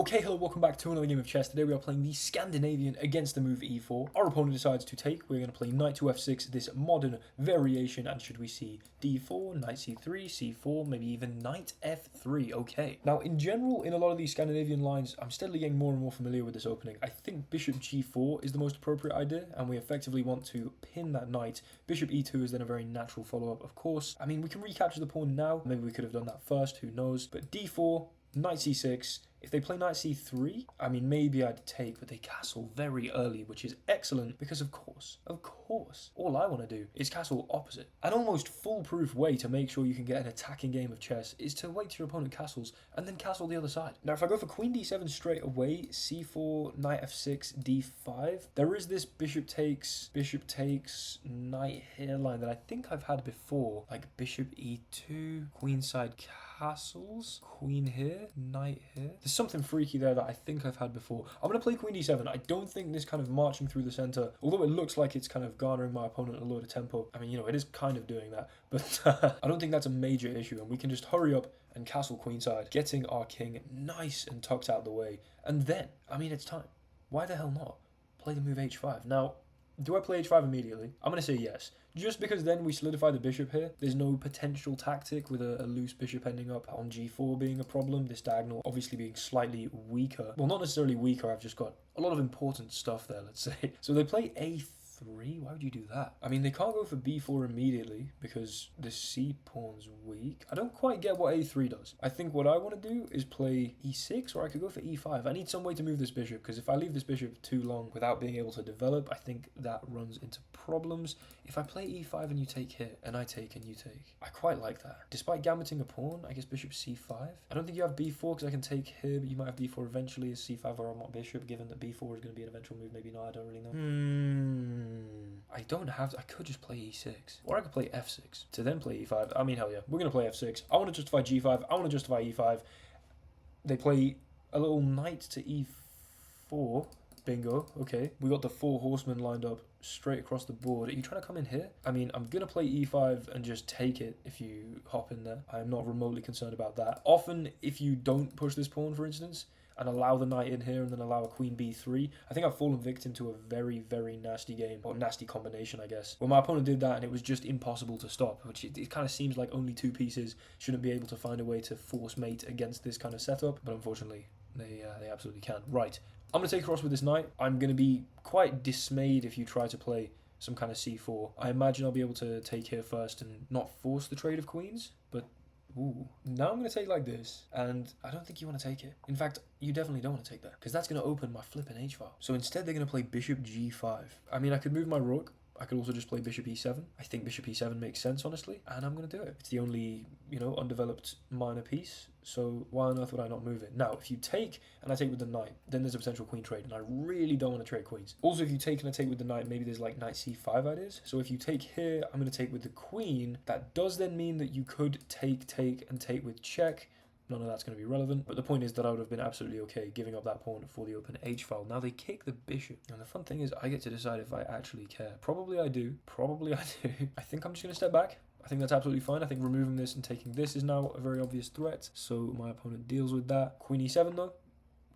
Okay, hello, welcome back to another game of chess. Today we are playing the Scandinavian against the move e4. Our opponent decides to take. We're going to play knight to f6, this modern variation, and should we see d4, knight c3, c4, maybe even knight f3. Okay. Now, in general, in a lot of these Scandinavian lines, I'm steadily getting more and more familiar with this opening. I think bishop g4 is the most appropriate idea, and we effectively want to pin that knight. Bishop e2 is then a very natural follow-up, of course. I mean, we can recapture the pawn now. Maybe we could have done that first, who knows. But d4, knight c6. If they play knight c3, I mean, maybe I'd take, but they castle very early, which is excellent because, of course, all I want to do is castle opposite. An almost foolproof way to make sure you can get an attacking game of chess is to wait till your opponent castles and then castle the other side. Now, if I go for queen d7 straight away, c4, knight f6, d5, there is this bishop takes, knight here line that I think I've had before, like bishop e2, queenside castles, queen here, knight here. There's something freaky there that I think I've had before. I'm going to play queen d7. I don't think this kind of marching through the center, although it looks like it's kind of garnering my opponent a load of tempo. I mean, you know, it is kind of doing that, but I don't think that's a major issue, and we can just hurry up and castle queenside, getting our king nice and tucked out the way. And then, I mean, it's time. Why the hell not? Play the move h5. Now, do I play h5 immediately? I'm going to say yes. Just because then we solidify the bishop here. There's no potential tactic with a loose bishop ending up on g4 being a problem. This diagonal obviously being slightly weaker. Well, not necessarily weaker. I've just got a lot of important stuff there, let's say. So they play a3. Why would you do that? I mean, they can't go for b4 immediately because the c pawn's weak. I don't quite get what a3 does. I think what I want to do is play e6, or I could go for e5. I need some way to move this bishop, because if I leave this bishop too long without being able to develop, I think that runs into problems. If I play e5 and you take here, and I take and you take, I quite like that. Despite gambiting a pawn, I guess bishop c5. I don't think you have b4 because I can take here, but you might have b4 eventually as c5 or my bishop, given that b4 is going to be an eventual move. Maybe not, I don't really know. I don't have to, I could just play e6, or I could play f6 to then play e5. I mean, hell yeah, we're going to play f6. I want to justify g5. I want to justify e5. They play a little knight to e4. Bingo. Okay, we got the 4 horsemen lined up straight across the board. Are you trying to come in here? I mean, I'm going to play e5 and just take it if you hop in there. I am not remotely concerned about that. Often, if you don't push this pawn, for instance, and allow the knight in here and then allow a queen b3, I think I've fallen victim to a very, very nasty game, or nasty combination, I guess. Well, my opponent did that and it was just impossible to stop, which it kind of seems like only 2 pieces shouldn't be able to find a way to force mate against this kind of setup, but unfortunately, they absolutely can. Right, I'm going to take across with this knight. I'm going to be quite dismayed if you try to play some kind of c4. I imagine I'll be able to take here first and not force the trade of queens, but ooh. Now I'm going to take like this, and I don't think you want to take it. In fact, you definitely don't want to take that, because that's going to open my flipping h-file. So instead, they're going to play bishop g5. I mean, I could move my rook. I could also just play bishop e7. I think bishop e7 makes sense, honestly, and I'm going to do it. It's the only, you know, undeveloped minor piece, so why on earth would I not move it? Now, if you take and I take with the knight, then there's a potential queen trade, and I really don't want to trade queens. Also, if you take and I take with the knight, maybe there's like knight c5 ideas. So if you take here, I'm going to take with the queen. That does then mean that you could take, and take with check. None of that's going to be relevant, but the point is that I would have been absolutely okay giving up that pawn for the open h-file. Now they kick the bishop, and the fun thing is I get to decide if I actually care. Probably I do. I think I'm just going to step back. I think that's absolutely fine. I think removing this and taking this is now a very obvious threat, so my opponent deals with that. Queen e7 though,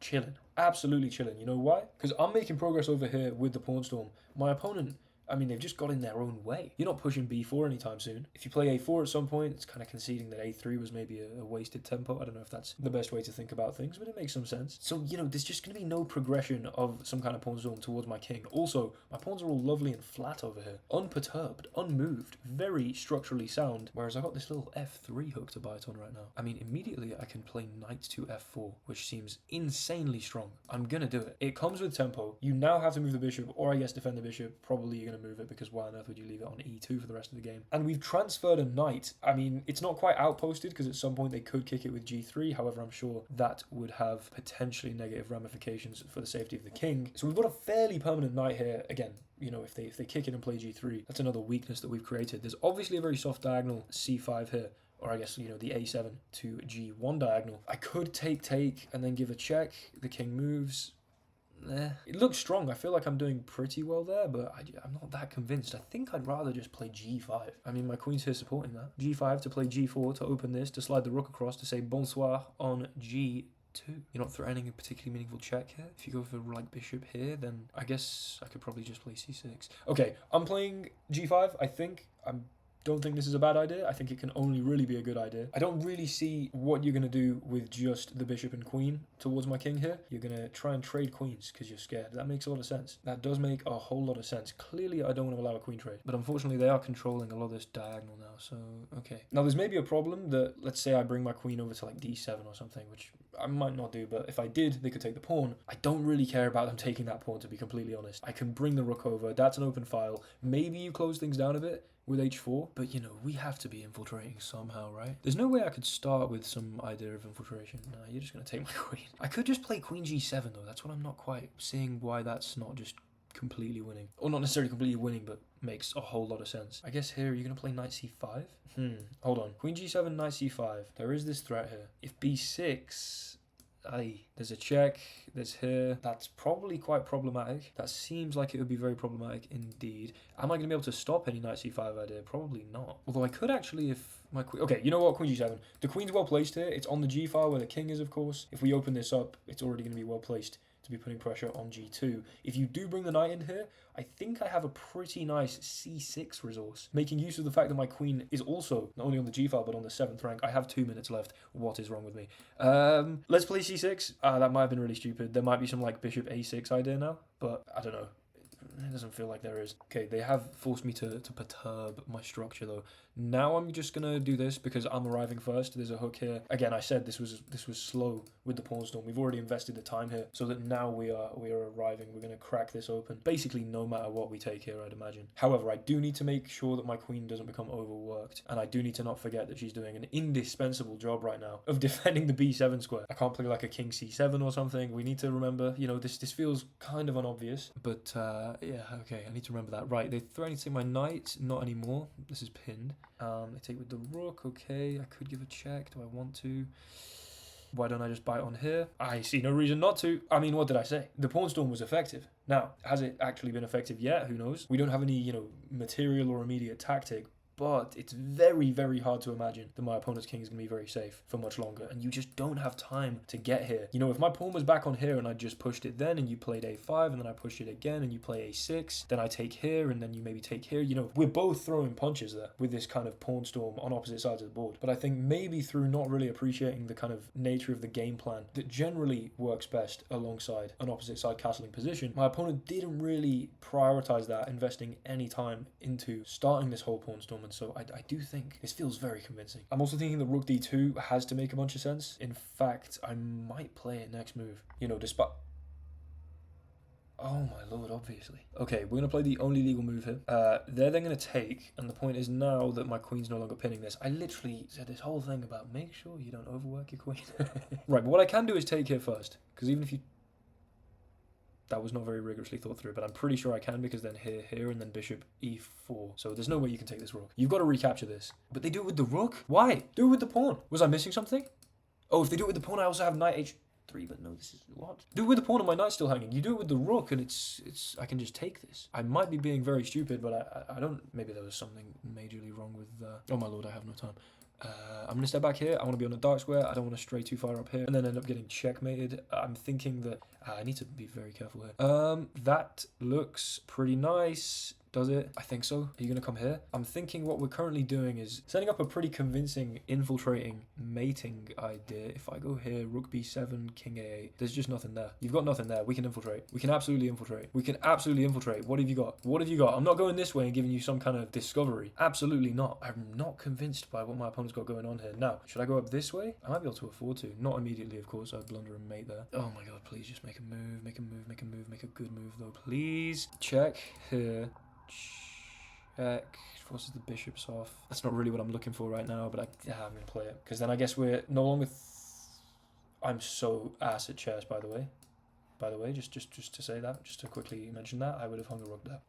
chilling. Absolutely chilling. You know why? Because I'm making progress over here with the pawn storm. My opponent, I mean, they've just got in their own way. You're not pushing b4 anytime soon. If you play a4 at some point, it's kind of conceding that a3 was maybe a wasted tempo. I don't know if that's the best way to think about things, but it makes some sense. So, you know, there's just going to be no progression of some kind of pawn storm towards my king. Also, my pawns are all lovely and flat over here. Unperturbed, unmoved, very structurally sound. Whereas I got this little f3 hook to bite on right now. I mean, immediately I can play knight to f4, which seems insanely strong. I'm going to do it. It comes with tempo. You now have to move the bishop, or I guess defend the bishop. Probably you're going to move it, because why on earth would you leave it on e2 for the rest of the game? And we've transferred a knight. I mean, it's not quite outposted, because at some point they could kick it with g3. However, I'm sure that would have potentially negative ramifications for the safety of the king. So we've got a fairly permanent knight here. Again, you know, if they kick it and play g3, that's another weakness that we've created. There's obviously a very soft diagonal c5 here, or I guess, you know, the a7 to g1 diagonal. I could take, and then give a check. The king moves. It looks strong. I feel like I'm doing pretty well there, but I'm not that convinced. I think I'd rather just play g5. I mean, my queen's here supporting that. g5 to play g4 to open this, to slide the rook across, to say bonsoir on g2. d2. You're not threatening a particularly meaningful check here. If you go for like bishop here, then I guess I could probably just play c6. Okay, I'm playing g5. I think don't think this is a bad idea. I think it can only really be a good idea. I don't really see what you're going to do with just the bishop and queen towards my king here. You're going to try and trade queens because you're scared. That makes a lot of sense. That does make a whole lot of sense. Clearly, I don't want to allow a queen trade. But unfortunately, they are controlling a lot of this diagonal now. So, okay. Now, there's maybe a problem that, let's say I bring my queen over to like d7 or something, which I might not do. But if I did, they could take the pawn. I don't really care about them taking that pawn, to be completely honest. I can bring the rook over. That's an open file. Maybe you close things down a bit with h4, but you know, we have to be infiltrating somehow, right? There's no way I could start with some idea of infiltration. No, you're just gonna take my queen. I could just play queen g7 though. That's what I'm not quite seeing, why that's not just completely winning. Or not necessarily completely winning, but makes a whole lot of sense. I guess here, you're gonna play knight c5? Hold on. Queen g7, knight c5. There is this threat here. If b6, aye, there's a check, there's here. That's probably quite problematic. That seems like it would be very problematic indeed. Am I going to be able to stop any knight c5 idea? Probably not. Although I could actually if my queen... Okay, you know what? Queen g7. The queen's well placed here. It's on the g file where the king is, of course. If we open this up, it's already going to be well placed to be putting pressure on g2. If you do bring the knight in here, I think I have a pretty nice c6 resource. Making use of the fact that my queen is also not only on the g file, but on the 7th rank. I have 2 minutes left. What is wrong with me? Let's play c6. That might have been really stupid. There might be some like bishop a6 idea now, but I don't know. It doesn't feel like there is. Okay, they have forced me to perturb my structure though. Now I'm just gonna do this because I'm arriving first. There's a hook here. Again, I said this was slow with the pawn storm. We've already invested the time here, so that now we are arriving. We're gonna crack this open. Basically, no matter what we take here, I'd imagine. However, I do need to make sure that my queen doesn't become overworked, and I do need to not forget that she's doing an indispensable job right now of defending the b7 square. I can't play like a king c7 or something. We need to remember, you know, this feels kind of unobvious, but yeah, okay, I need to remember that. Right, they threaten to take my knight. Not anymore. This is pinned. They take with the rook. Okay, I could give a check. Do I want to? Why don't I just bite on here? I see no reason not to. I mean, what did I say? The pawn storm was effective. Now, has it actually been effective yet? Who knows? We don't have any, you know, material or immediate tactic, but it's very, very hard to imagine that my opponent's king is going to be very safe for much longer, and you just don't have time to get here. You know, if my pawn was back on here and I just pushed it then, and you played a5, and then I pushed it again, and you play a6, then I take here, and then you maybe take here, you know, we're both throwing punches there with this kind of pawn storm on opposite sides of the board. But I think maybe through not really appreciating the kind of nature of the game plan that generally works best alongside an opposite side castling position, my opponent didn't really prioritize that, investing any time into starting this whole pawn storm. And so I do think this feels very convincing. I'm also thinking that rook d2 has to make a bunch of sense. In fact, I might play it next move. You know, despite... Oh my lord, obviously. Okay, we're going to play the only legal move here. They're then going to take, and the point is now that my queen's no longer pinning this. I literally said this whole thing about make sure you don't overwork your queen. Right, but what I can do is take here first, because even if you... That was not very rigorously thought through, but I'm pretty sure I can, because then here, and then bishop e4. So there's no way you can take this rook. You've got to recapture this. But they do it with the rook? Why? Do it with the pawn. Was I missing something? Oh, if they do it with the pawn, I also have knight h3, but no, this is what? Do it with the pawn and my knight's still hanging. You do it with the rook, and I can just take this. I might be being very stupid, but I don't... Maybe there was something majorly wrong with... Oh my lord, I have no time. I'm going to step back here. I want to be on the dark square. I don't want to stray too far up here and then end up getting checkmated. I'm thinking that I need to be very careful here. That looks pretty nice. Does it? I think so. Are you going to come here? I'm thinking what we're currently doing is setting up a pretty convincing infiltrating mating idea. If I go here, rook b7, king a8, there's just nothing there. You've got nothing there. We can infiltrate. We can absolutely infiltrate. We can absolutely infiltrate. What have you got? What have you got? I'm not going this way and giving you some kind of discovery. Absolutely not. I'm not convinced by what my opponent's got going on here. Now, should I go up this way? I might be able to afford to. Not immediately, of course. I'd blunder and mate there. Oh my god, please just make a move. Make a move. Make a move. Make a good move, though. Please. Check here. Check. Forces the bishops off. That's not really what I'm looking for right now, but I'm going to play it. Because then I guess we're no longer... I'm so ass at chess, by the way. By the way, just to say that, just to quickly mention that, I would have hung a rook there.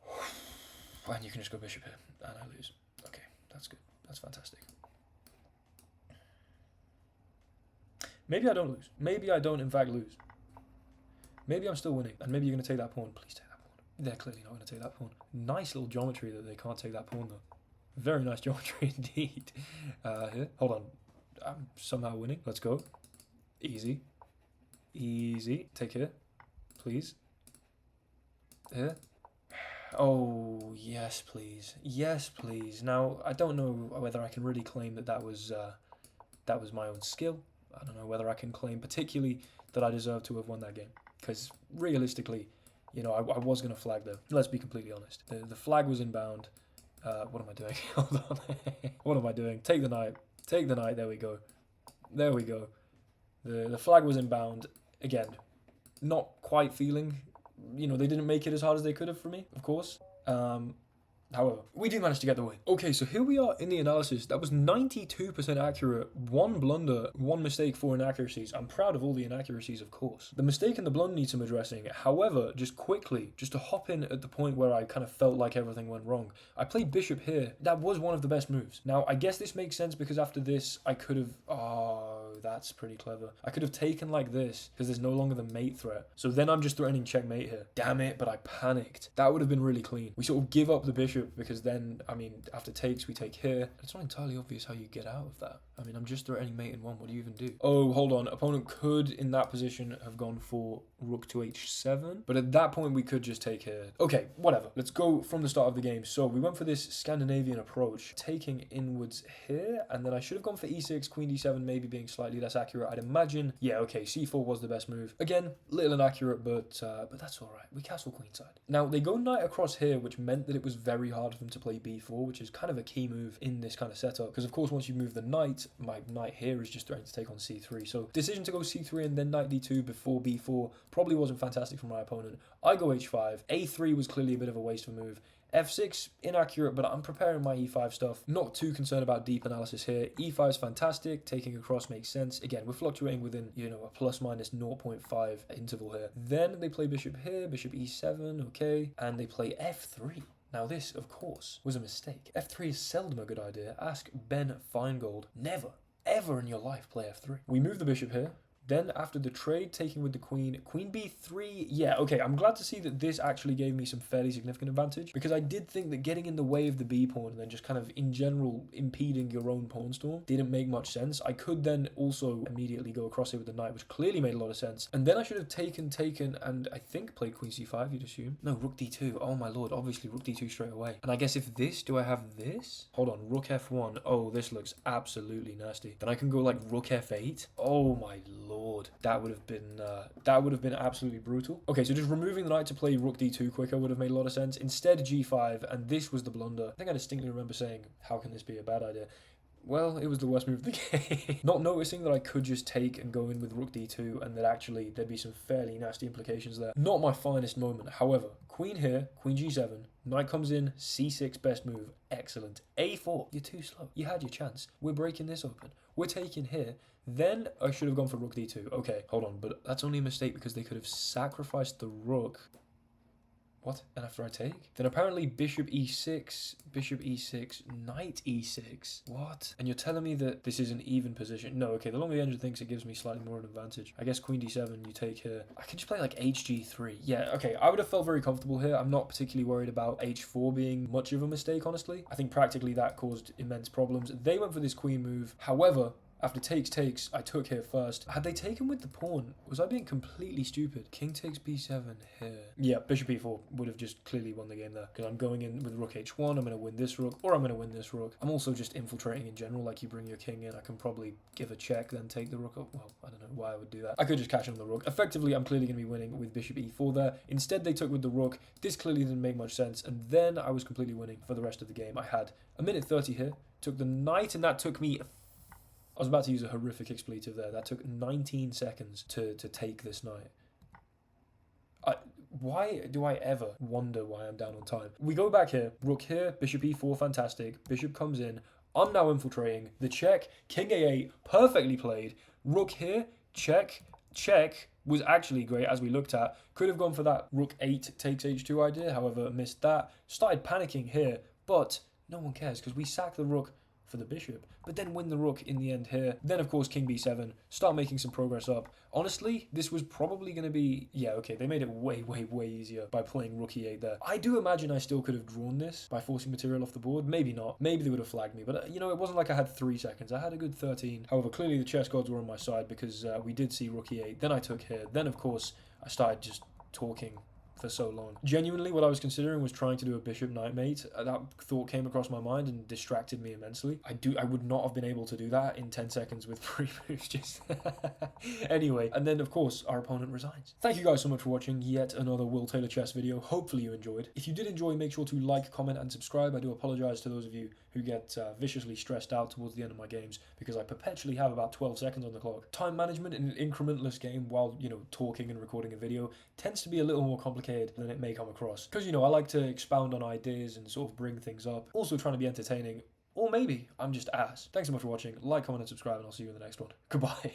And you can just go bishop here, and I lose. Okay, that's good. That's fantastic. Maybe I don't lose. Maybe I don't, in fact, lose. Maybe I'm still winning, and maybe you're going to take that pawn. Please take that pawn. They're clearly not going to take that pawn. Nice little geometry that they can't take that pawn, though. Very nice geometry indeed. Here, hold on. I'm somehow winning. Let's go. Easy. Easy. Take here, please. Here. Oh, yes, please. Yes, please. Now, I don't know whether I can really claim that that was my own skill. I don't know whether I can claim particularly that I deserve to have won that game. Because realistically, you know, I was going to flag though. Let's be completely honest. The flag was inbound. What am I doing? Hold on. What am I doing? Take the knight. Take the knight. There we go. There we go. The flag was inbound. Again, not quite feeling, you know, they didn't make it as hard as they could have for me, of course. However, we do manage to get the win. Okay, so here we are in the analysis. That was 92% accurate. 1 blunder, 1 mistake, 4 inaccuracies. I'm proud of all the inaccuracies, of course. The mistake and the blunder need some addressing. However, just quickly, just to hop in at the point where I kind of felt like everything went wrong. I played bishop here. That was one of the best moves. Now, I guess this makes sense because after this, I could have... Oh, that's pretty clever. I could have taken like this because there's no longer the mate threat. So then I'm just threatening checkmate here. Damn it, but I panicked. That would have been really clean. We sort of give up the bishop because then, I mean, after takes, we take here. It's not entirely obvious how you get out of that. I mean, I'm just threatening mate in 1. What do you even do? Oh, hold on. Opponent could, in that position, have gone for rook to h7. But at that point, we could just take here. Okay, whatever. Let's go from the start of the game. So we went for this Scandinavian approach, taking inwards here. And then I should have gone for e6, queen d7, maybe being slightly less accurate, I'd imagine. Yeah, okay, c4 was the best move. Again, little inaccurate, but that's all right. We castle queenside. Now, they go knight across here, which meant that it was very hard for them to play b4, which is kind of a key move in this kind of setup. Because, of course, once you move the knight, my knight here is just threatening to take on c3. So, decision to go c3 and then knight d2 before b4 probably wasn't fantastic for my opponent. I go h5. a3 was clearly a bit of a waste of a move. f6, inaccurate, but I'm preparing my e5 stuff. Not too concerned about deep analysis here. e5 is fantastic. Taking across makes sense. Again, we're fluctuating within, you know, a plus minus 0.5 interval here. Then they play bishop here, bishop e7, okay. And they play f3. Now this, of course, was a mistake. f3 is seldom a good idea. Ask Ben Feingold. Never, ever in your life play f3. We move the bishop here. Then after the trade, taking with the queen, queen b3, yeah, okay, I'm glad to see that this actually gave me some fairly significant advantage because I did think that getting in the way of the b pawn and then just kind of in general impeding your own pawn storm didn't make much sense. I could then also immediately go across here with the knight, which clearly made a lot of sense. And then I should have taken, and I think played queen c5, you'd assume. No, rook d2, oh my lord, obviously rook d2 straight away. And I guess if this, do I have this? Hold on, rook f1, oh, this looks absolutely nasty. Then I can go like rook f8, oh my lord. That would have been absolutely brutal. Okay, so just removing the knight to play rook d2 quicker would have made a lot of sense. Instead g5, and this was the blunder. I think I distinctly remember saying, how can this be a bad idea? Well, it was the worst move of the game. Not noticing that I could just take and go in with rook d2 and that actually there'd be some fairly nasty implications there. Not my finest moment. However, queen here, queen g7, knight comes in, c6, best move. Excellent. a4, you're too slow. You had your chance. We're breaking this open. We're taking here. Then I should have gone for rook d2. Okay, hold on, but that's only a mistake because they could have sacrificed the rook. What? And after I take? Then apparently bishop e6, knight e6. What? And you're telling me that this is an even position? No, okay, the longer the engine thinks, it gives me slightly more of an advantage. I guess queen d7, you take here. I can just play like hg3. Yeah, okay, I would have felt very comfortable here. I'm not particularly worried about h4 being much of a mistake, honestly. I think practically that caused immense problems. They went for this queen move. However, after takes, I took here first. Had they taken with the pawn? Was I being completely stupid? King takes b7 here. Yeah, bishop e4 would have just clearly won the game there. Because I'm going in with rook h1, I'm going to win this rook, or I'm going to win this rook. I'm also just infiltrating in general, like you bring your king in. I can probably give a check, then take the rook up. Well, I don't know why I would do that. I could just catch on the rook. Effectively, I'm clearly going to be winning with bishop e4 there. Instead, they took with the rook. This clearly didn't make much sense. And then I was completely winning for the rest of the game. I had a minute 30 here. Took the knight, and that took me... I was about to use a horrific expletive there. That took 19 seconds to take this knight. Why do I ever wonder why I'm down on time? We go back here. Rook here. Bishop e4. Fantastic. Bishop comes in. I'm now infiltrating. The check. King a8. Perfectly played. Rook here. Check. Check. Was actually great, as we looked at. Could have gone for that rook 8 takes h2 idea. However, missed that. Started panicking here. But no one cares because we sack the rook for the bishop, but then win the rook in the end here. Then, of course, king b7, start making some progress up. Honestly, this was probably going to be... Yeah, okay, they made it way, way, way easier by playing rook e8 there. I do imagine I still could have drawn this by forcing material off the board. Maybe not. Maybe they would have flagged me, but, you know, it wasn't like I had 3 seconds. I had a good 13. However, clearly the chess gods were on my side because we did see rook e8. Then I took here. Then, of course, I started just talking for so long. Genuinely, what I was considering was trying to do a bishop knight mate. That thought came across my mind and distracted me immensely. I would not have been able to do that in 10 seconds with 3 moves. Just anyway, and then of course our opponent resigns. Thank you guys so much for watching yet another Will Taylor chess video. Hopefully you enjoyed. If you did enjoy, make sure to like, comment and subscribe. I do apologize to those of you who get viciously stressed out towards the end of my games because I perpetually have about 12 seconds on the clock. Time management in an incrementless game while, you know, talking and recording a video tends to be a little more complicated than it may come across. Because, you know, I like to expound on ideas and sort of bring things up. Also trying to be entertaining. Or maybe I'm just ass. Thanks so much for watching. Like, comment and subscribe and I'll see you in the next one. Goodbye.